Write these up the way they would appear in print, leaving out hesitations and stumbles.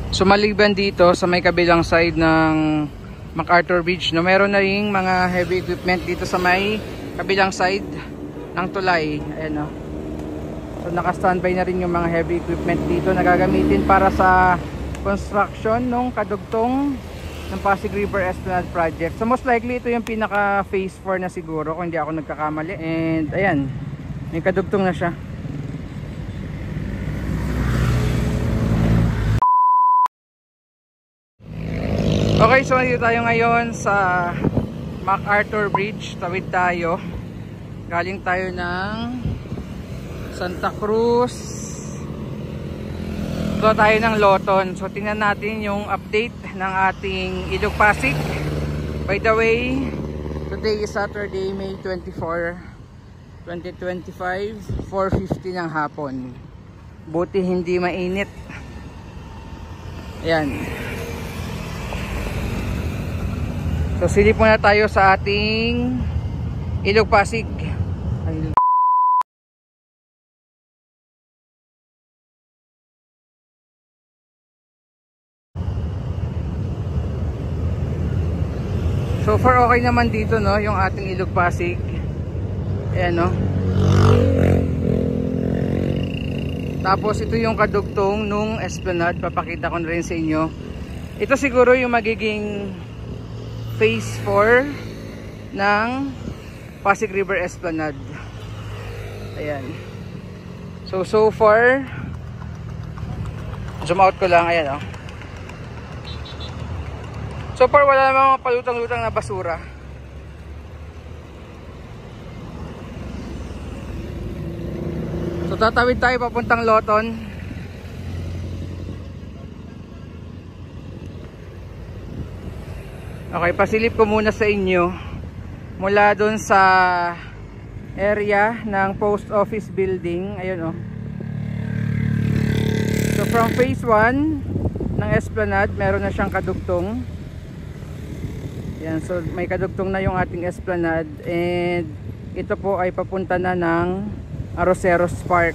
So maliban dito sa may kabilang side ng MacArthur Bridge, no, meron na ring mga heavy equipment dito sa may kabilang side ng tulay. Ayan, no. So naka-standby na rin yung mga heavy equipment dito na gagamitin para sa construction ng kadugtong ng Pasig River Esplanade Project. So most likely ito yung pinaka phase 4 na siguro kung hindi ako nagkakamali. And ayan, may kadugtong na siya. Okay, so dito tayo ngayon sa MacArthur Bridge. Tawid tayo. Galing tayo ng Santa Cruz. Ito tayo ng Loton. So tingnan natin yung update ng ating Ilog Pasig. By the way, today is Saturday, May 24, 2025, 4:50 ng hapon. Buti hindi mainit. Ayan. So silip muna tayo sa ating Ilog Pasig. So far okay naman dito, no, yung ating Ilog Pasig. Ayan, no. Tapos ito yung kadugtong nung Esplanade. Papakita ko na rin sa inyo. Ito siguro yung magiging phase 4 ng Pasig River Esplanade. Ayan. So far, zoom out ko lang. Ayan, oh. So far wala namang mga palutang-lutang na basura. So tatawid tayo papuntang Loton. Okay, pasilip ko muna sa inyo mula doon sa area ng post office building. Ayun, oh. So from phase 1 ng Esplanade, meron na siyang kadugtong. Yan, so may kadugtong na yung ating Esplanade, and ito po ay papunta na ng Arroceros Park.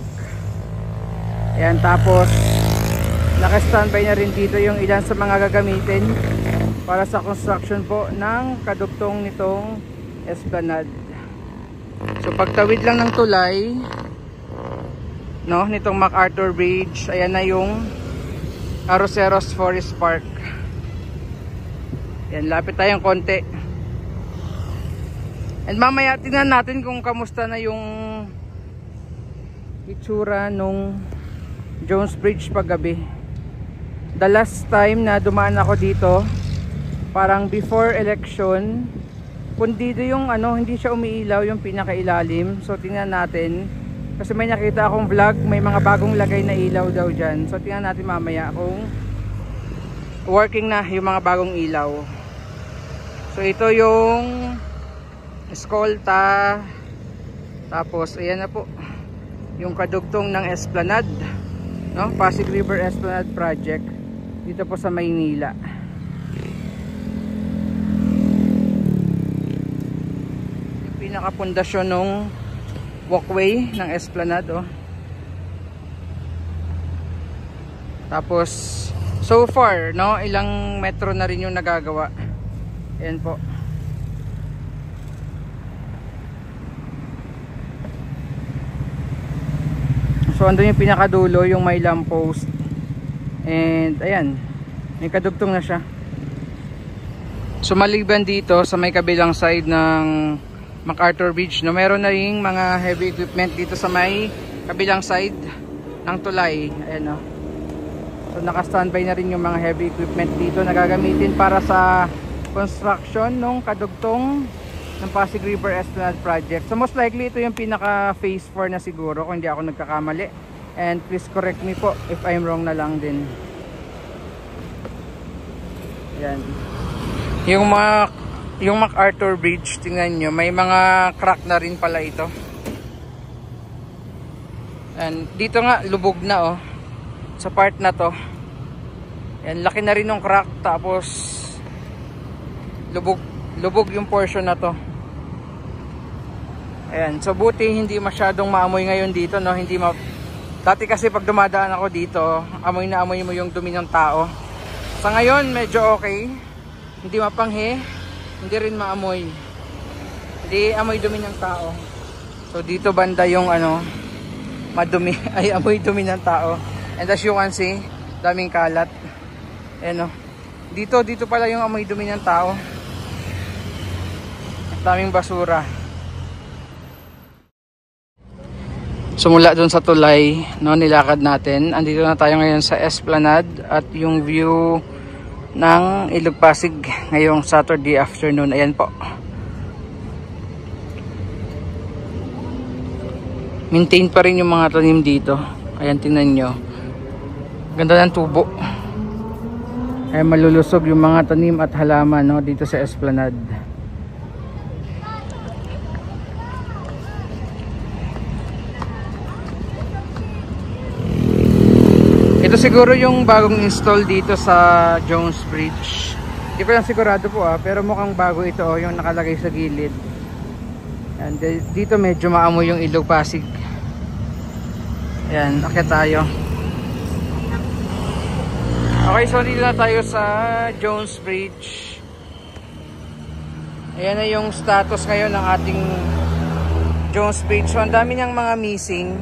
Yan, tapos naka-standby na rin dito yung ilan sa mga gagamitin para sa construction po ng kadugtong nitong Esplanade. So pagtawid lang ng tulay, no, nitong MacArthur Bridge, ayan na yung Arroceros Forest Park. Yan, lapit tayong konti. And mamaya tingnan natin kung kamusta na yung itsura nung Jones Bridge paggabi. The last time na dumaan ako dito, parang before election, kundi yung ano, hindi siya umiilaw yung pinakailalim. So tingnan natin, kasi may nakita akong vlog, may mga bagong lagay na ilaw daw dyan. So tingnan natin mamaya kung working na yung mga bagong ilaw. So ito yung eskolta. Tapos ayan na po yung kadugtong ng Esplanade, no? Pasig River Esplanade Project dito po sa Maynila. Yung pinakapundasyon ng walkway ng Esplanade, oh. Tapos so far, no, ilang metro na rin yung nagagawa. Ayan po. So andun yung pinakadulo, yung may lamppost. And ayan, may kadugtong na siya. So maliban dito sa may kabilang side ng MacArthur Bridge, no, meron na ring mga heavy equipment dito sa may kabilang side ng tulay. Ayan, no. So naka-standby na rin yung mga heavy equipment dito na gagamitin para sa construction ng kadugtong ng Pasig River Esplanade Project. So most likely ito yung pinaka phase 4 na siguro kung hindi ako nagkakamali. And please correct me po if I'm wrong na lang din. Yan. Yung MacArthur Bridge, tingnan nyo, may mga crack na rin pala ito. And dito nga lubog na, oh, sa part na to. Yan, laki na rin ng crack, tapos lubog yung portion na to. Ayan, so buti hindi masyadong maamoy ngayon dito, no? Dati kasi pag dumadaan ako dito, amoy na amoy mo yung dumi ng tao. Sa ngayon, medyo okay. Hindi mapanghe, hindi rin maamoy. Hindi amoy dumi ng tao. So dito banda yung ano, madumi, ay amoy dumi ng tao. And as you can see, daming kalat. Ayan o. Dito pala yung amoy dumi ng tao. Daming basura. So mula dun sa tulay, no, nilakad natin. Andito na tayo ngayon sa Esplanade at yung view ng Ilog Pasig ngayong Saturday afternoon. Ayan po. Maintain pa rin yung mga tanim dito. Ayan, tingnan nyo. Ganda ng tubo. Ay malulusog yung mga tanim at halaman, no, dito sa Esplanade. Ito siguro yung bagong install dito sa Jones Bridge. Hindi ko lang sigurado po pero mukhang bago ito yung nakalagay sa gilid. And dito medyo maamoy yung Ilog Pasig. Ayan, akit tayo. Okay, so dito na tayo sa Jones Bridge. Ayan na yung status ngayon ng ating Jones Bridge. So ang dami niyang mga missing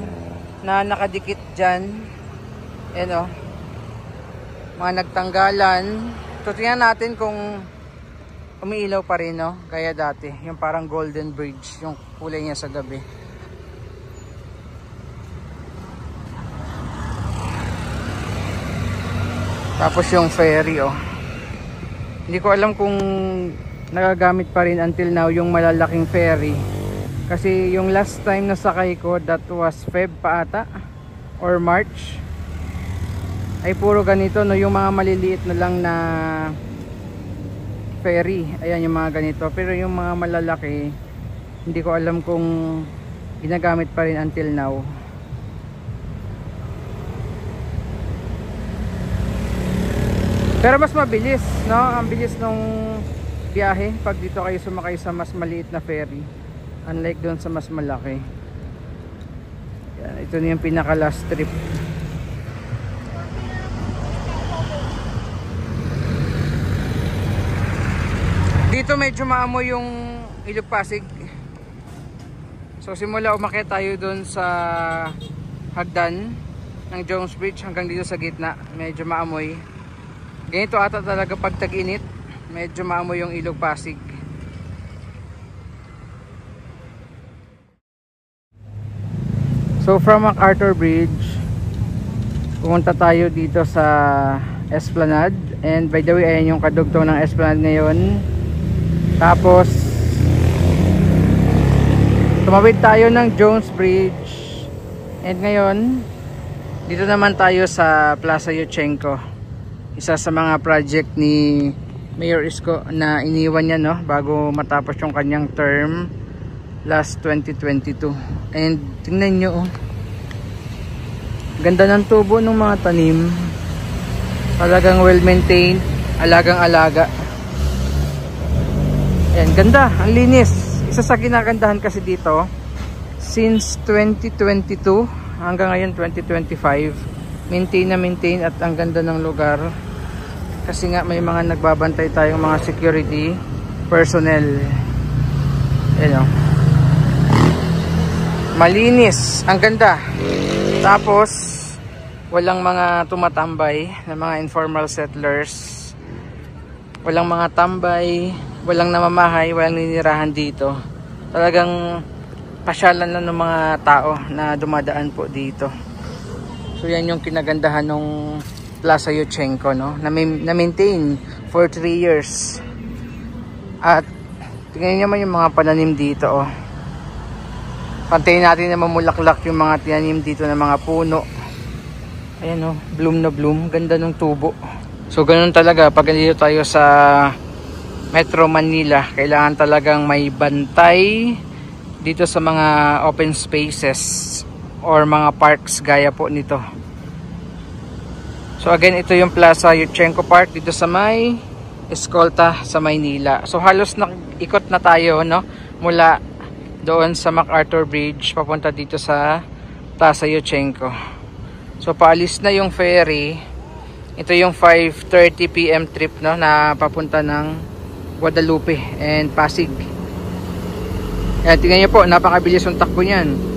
na nakadikit dyan. Ayan o, mga nagtanggalan. So tingnan natin kung umiilaw pa rin, no? Kaya dati, yung parang golden bridge, yung kulay niya sa gabi. Tapos yung ferry, oh. Hindi ko alam kung nagagamit pa rin until now yung malalaking ferry. Kasi yung last time na sakay ko, that was Feb pa ata or March. Ay puro ganito, no, yung mga maliliit na lang na ferry. Ayan yung mga ganito. Pero yung mga malalaki, hindi ko alam kung ginagamit pa rin until now. Pero mas mabilis, no? Ang bilis nung biyahe pag dito kayo sumakay sa mas maliit na ferry. Unlike doon sa mas malaki. Yan, ito na yung pinaka last trip. Dito medyo maamoy yung Ilog Pasig. So simula umakyat tayo doon sa hagdan ng Jones Bridge hanggang dito sa gitna, medyo maamoy. Ganito ata talaga pag tag-init, medyo maamoy yung Ilog Pasig. So from MacArthur Bridge, pumunta tayo dito sa Esplanade. And by the way, ayan yung kadugtong ng Esplanade ngayon. Tapos tumawid tayo ng Jones Bridge. And ngayon dito naman tayo sa Plaza Yuchengco. Isa sa mga project ni Mayor Isko na iniwan niya, no, bago matapos yung kanyang term last 2022. And tingnan nyo, oh. Ganda ng tubo ng mga tanim. Talagang well maintained, alagang alaga. Ayan, ganda, ang linis. Isa sa kinagandahan kasi dito, since 2022 hanggang ngayon 2025, maintain na maintain at ang ganda ng lugar. Kasi nga may mga nagbabantay tayong mga security personnel. Ayan o. Malinis, ang ganda. Tapos, walang mga tumatambay na mga informal settlers. Walang mga tambay, walang namamahay, walang ninirahan dito. Talagang pasyalan lang ng mga tao na dumadaan po dito. So yan yung kinagandahan ng Plaza Yuchengco, no? Na-maintain for 3 years. At tingnan naman yung mga pananim dito, oh. Pantayin natin na mamulaklak yung mga tinanim dito ng mga puno. Ayan, oh, bloom na bloom. Ganda ng tubo. So ganun talaga pag nandito tayo sa Metro Manila, kailangan talagang may bantay dito sa mga open spaces or mga parks gaya po nito. So again, ito yung Plaza Yuchengco Park dito sa may Escolta sa Maynila. So halos ikot na tayo, no, mula doon sa MacArthur Bridge papunta dito sa Plaza Yuchengco. So paalis na yung ferry. Ito yung 5:30 PM trip, no, na papunta ng Guadalupe and Pasig. Ayan, tingnan nyo po, napakabilis yung takbo niyan.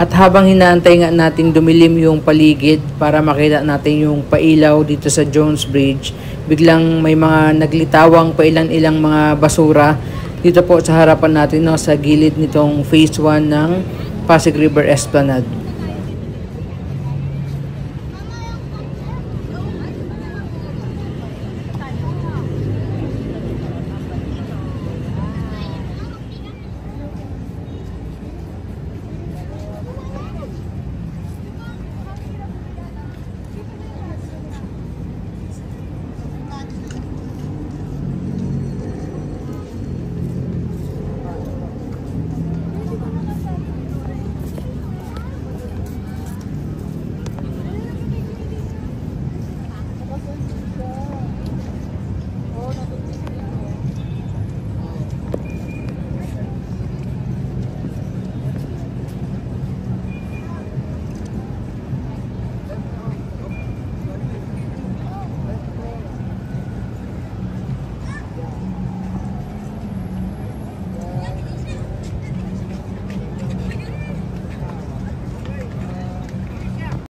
At habang hinaantay nga natin dumilim yung paligid para makita natin yung pailaw dito sa Jones Bridge, biglang may mga naglitawang pailan-ilang mga basura dito po sa harapan natin, no, sa gilid nitong phase 1 ng Pasig River Esplanade.